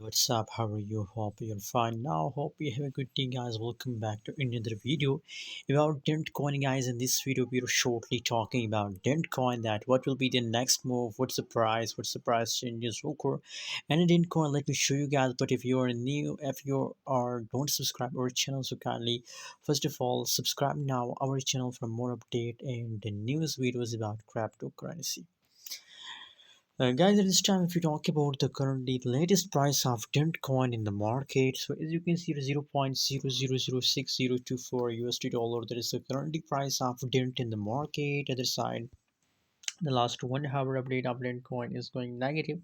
What's up? How are you? Hope you're fine now. Hope you have a good day, guys. Welcome back to another video about Dent coin, guys. In this video, we're shortly talking about Dent coin. That what will be the next move? What's the price? What's the price changes occur? And in Dent coin, let me show you guys. But if you are new, if you are don't subscribe our channel, so kindly first of all subscribe now our channel for more update and the news videos about cryptocurrency. Guys, at this time, if you talk about the currently latest price of Dent coin in the market, so as you can see, 0.00060024 USD dollar, that is the currently price of Dent in the market. Other side, the last 1 hour update of Dent coin is going negative.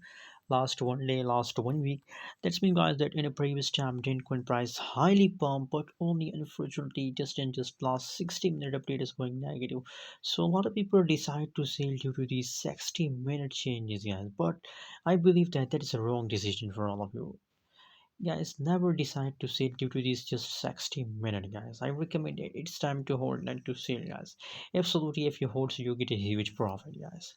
Last 1 day, last 1 week. That's mean, guys, that in a previous time, Dent coin price highly pumped, but only unfortunately just last 60-minute update is going negative. So a lot of people decide to sell due to these 60-minute changes, guys. But I believe that that is a wrong decision for all of you. Guys, never decide to sell due to these just 60-minute, guys. I recommend it. It's time to hold and to sell, guys. Absolutely, if you hold, so you get a huge profit, guys.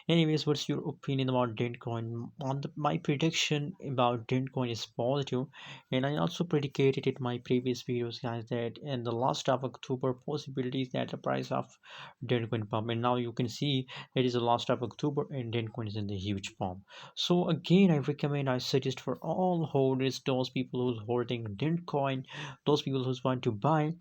Anyways, what's your opinion about Dentcoin? My prediction about Dentcoin is positive, and I also predicated it in my previous videos, guys, that in the last of October possibilities that the price of Dentcoin pump, and now you can see it is the last of October and Dentcoin is in the huge pump. So again, I suggest for all holders, those people who's holding Dentcoin, those people who want to buy,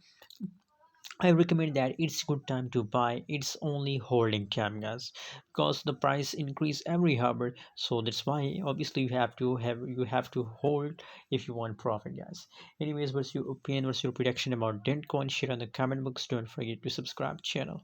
I recommend that it's good time to buy. It's only holding time, guys, because the price increase every hour. So that's why obviously you have to hold if you want profit, guys. Anyways, what's your opinion? What's your prediction about Dent coin? Share in the comment box. Don't forget to subscribe channel.